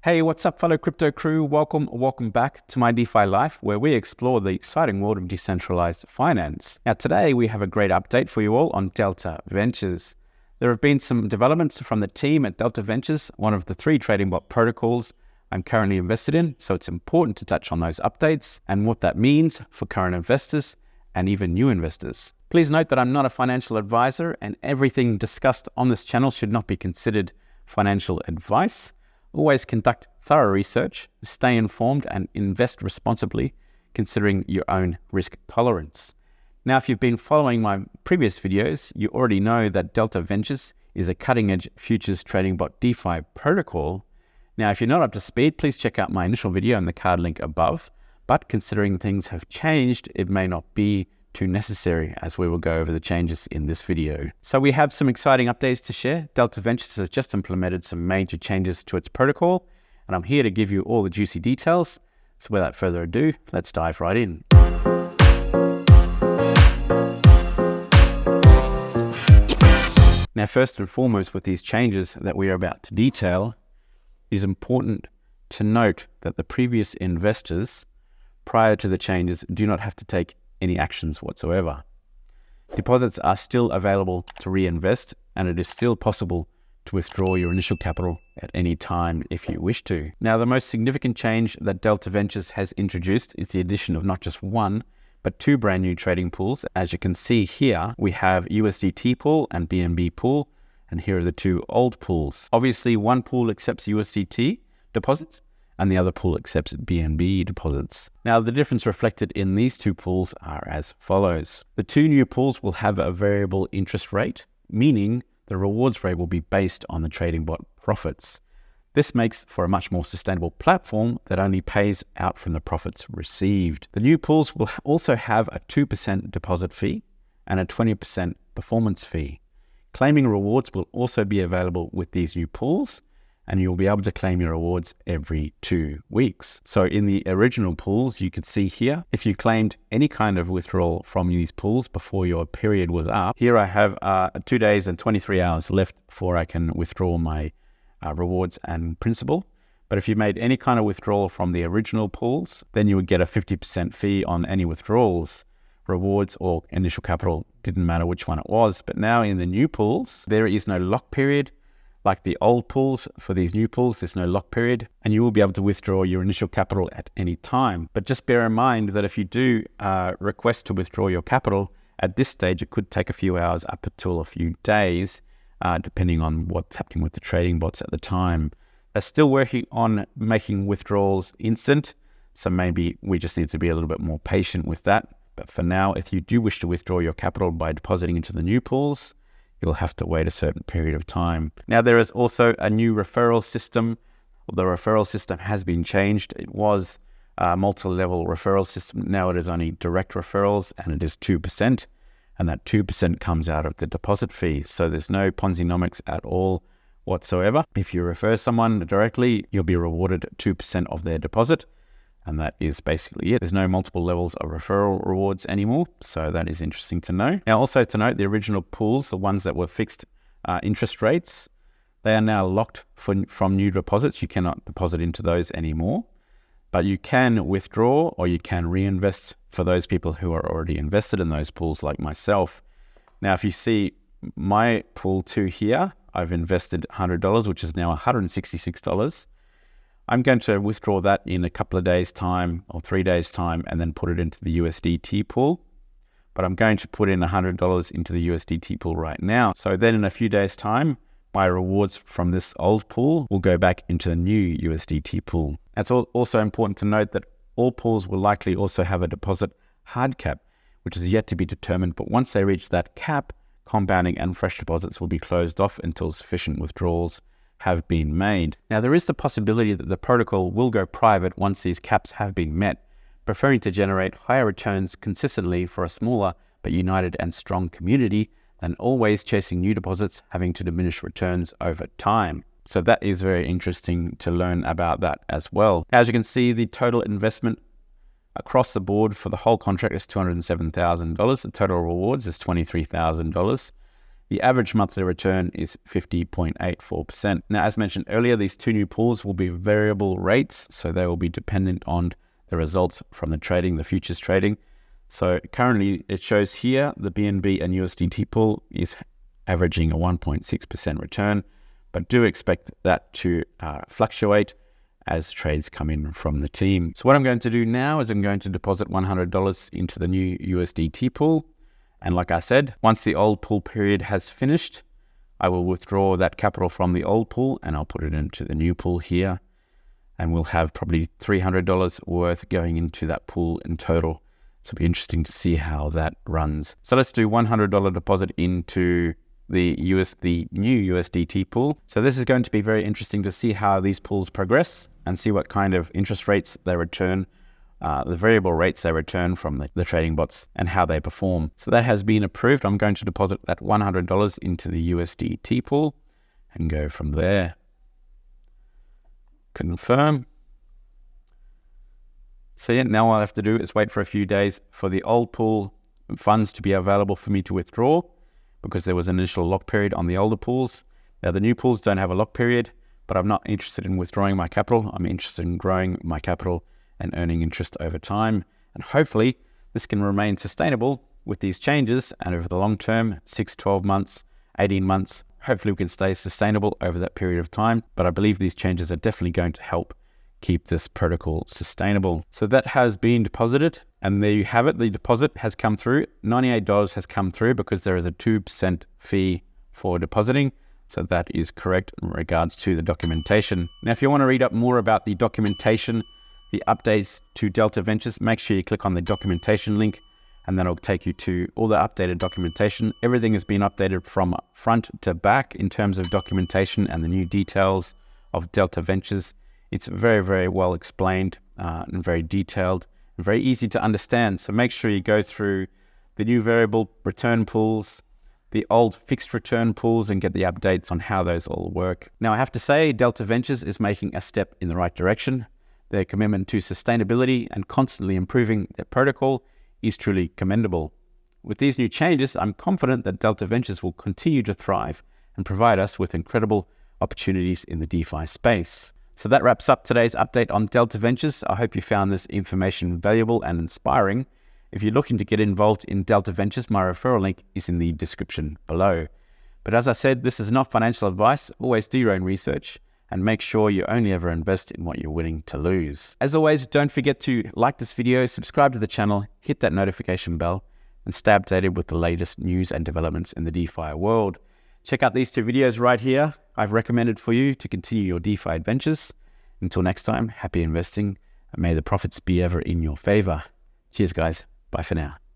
Hey, what's up, fellow crypto crew? Welcome back to MyDeFiLife, where we explore the exciting world of decentralized finance. Now, today we have a great update for you all on Delta Ventures. There have been some developments from the team at Delta Ventures, one of the 3 trading bot protocols I'm currently invested in, so it's important to touch on those updates and what that means for current investors and even new investors. Please note that I'm not a financial advisor, and everything discussed on this channel should not be considered financial advice. Always conduct thorough research, stay informed, and invest responsibly, considering your own risk tolerance. Now, if you've been following my previous videos, you already know that Delta Ventures is a cutting-edge futures trading bot DeFi protocol. Now, if you're not up to speed, please check out my initial video in the card link above. But considering things have changed, it may not be too necessary, as we will go over the changes in this video. So we have some exciting updates to share. Delta Ventures has just implemented some major changes to its protocol, and I'm here to give you all the juicy details. So without further ado, let's dive right in. Now, first and foremost, with these changes that we are about to detail, it is important to note that the previous investors prior to the changes do not have to take any actions whatsoever. Deposits are still available to reinvest, and it is still possible to withdraw your initial capital at any time if you wish to. Now, the most significant change that Delta Ventures has introduced is the addition of not just 1, but 2 brand new trading pools. As you can see here, we have USDT pool and BNB pool, and here are the 2 old pools. Obviously, one pool accepts USDT deposits, and the other pool accepts BNB deposits. Now, the difference reflected in these 2 pools are as follows. The 2 new pools will have a variable interest rate, meaning the rewards rate will be based on the trading bot profits. This makes for a much more sustainable platform that only pays out from the profits received. The new pools will also have a 2% deposit fee and a 20% performance fee. Claiming rewards will also be available with these new pools, and you'll be able to claim your rewards every 2 weeks. So in the original pools, you could see here, if you claimed any kind of withdrawal from these pools before your period was up, here I have 2 days and 23 hours left before I can withdraw my rewards and principal. But if you made any kind of withdrawal from the original pools, then you would get a 50% fee on any withdrawals. Rewards or initial capital, didn't matter which one it was. But now in the new pools, there is no lock period. Like the old pools, for these new pools, there's no lock period, and you will be able to withdraw your initial capital at any time. But just bear in mind that if you do request to withdraw your capital, at this stage, it could take a few hours up until a few days, depending on what's happening with the trading bots at the time. They're still working on making withdrawals instant, so maybe we just need to be a little bit more patient with that. But for now, if you do wish to withdraw your capital by depositing into the new pools, you'll have to wait a certain period of time. Now, there is also a new referral system. The referral system has been changed. It was a multi-level referral system. Now it is only direct referrals, and it is 2%. And that 2% comes out of the deposit fee. So there's no Ponzi-nomics at all whatsoever. If you refer someone directly, you'll be rewarded 2% of their deposit. And that is basically it. There's no multiple levels of referral rewards anymore. So that is interesting to know. Now, also to note, the original pools, the ones that were fixed interest rates, they are now locked from new deposits. You cannot deposit into those anymore. But you can withdraw or you can reinvest for those people who are already invested in those pools like myself. Now, if you see my pool 2 here, I've invested $100, which is now $166. I'm going to withdraw that in a couple of days' time or 3 days' time and then put it into the USDT pool. But I'm going to put in $100 into the USDT pool right now. So then in a few days' time, my rewards from this old pool will go back into the new USDT pool. It's also important to note that all pools will likely also have a deposit hard cap, which is yet to be determined. But once they reach that cap, compounding and fresh deposits will be closed off until sufficient withdrawals have been made. Now, there is the possibility that the protocol will go private once these caps have been met, preferring to generate higher returns consistently for a smaller but united and strong community than always chasing new deposits, having to diminish returns over time. So that is very interesting to learn about that as well. As you can see, the total investment across the board for the whole contract is $207,000. The total rewards is $23,000. The average monthly return is 50.84%. Now, as mentioned earlier, these two new pools will be variable rates, so they will be dependent on the results from the trading, the futures trading. So currently it shows here the BNB and USDT pool is averaging a 1.6% return, but do expect that to fluctuate as trades come in from the team. So what I'm going to do now is I'm going to deposit $100 into the new USDT pool. And like I said, once the old pool period has finished, I will withdraw that capital from the old pool and I'll put it into the new pool here. And we'll have probably $300 worth going into that pool in total. So it'll be interesting to see how that runs. So let's do $100 deposit into the new USDT pool. So this is going to be very interesting to see how these pools progress and see what kind of interest rates they return, the variable rates they return from the trading bots and how they perform. So that has been approved. I'm going to deposit that $100 into the USDT pool and go from there. Confirm. So yeah, now all I have to do is wait for a few days for the old pool funds to be available for me to withdraw, because there was an initial lock period on the older pools. Now the new pools don't have a lock period, but I'm not interested in withdrawing my capital. I'm interested in growing my capital and earning interest over time. And hopefully this can remain sustainable with these changes, and over the long term, 6, 12 months, 18 months, hopefully we can stay sustainable over that period of time. But I believe these changes are definitely going to help keep this protocol sustainable. So that has been deposited, and there you have it. The deposit has come through. $98 has come through because there is a 2% fee for depositing. So that is correct in regards to the documentation. Now, if you want to read up more about the documentation, the updates to Delta Ventures, make sure you click on the documentation link, and then it'll take you to all the updated documentation. Everything has been updated from front to back in terms of documentation and the new details of Delta Ventures. It's very, very well explained and very detailed and very easy to understand. So make sure you go through the new variable return pools, the old fixed return pools, and get the updates on how those all work. Now, I have to say, Delta Ventures is making a step in the right direction. Their commitment to sustainability and constantly improving their protocol is truly commendable. With these new changes, I'm confident that Delta Ventures will continue to thrive and provide us with incredible opportunities in the DeFi space. So that wraps up today's update on Delta Ventures. I hope you found this information valuable and inspiring. If you're looking to get involved in Delta Ventures, my referral link is in the description below. But as I said, this is not financial advice. Always do your own research and make sure you only ever invest in what you're willing to lose. As always, don't forget to like this video, subscribe to the channel, hit that notification bell, and stay updated with the latest news and developments in the DeFi world. Check out these two videos right here I've recommended for you to continue your DeFi adventures. Until next time, happy investing, and may the profits be ever in your favor. Cheers, guys. Bye for now.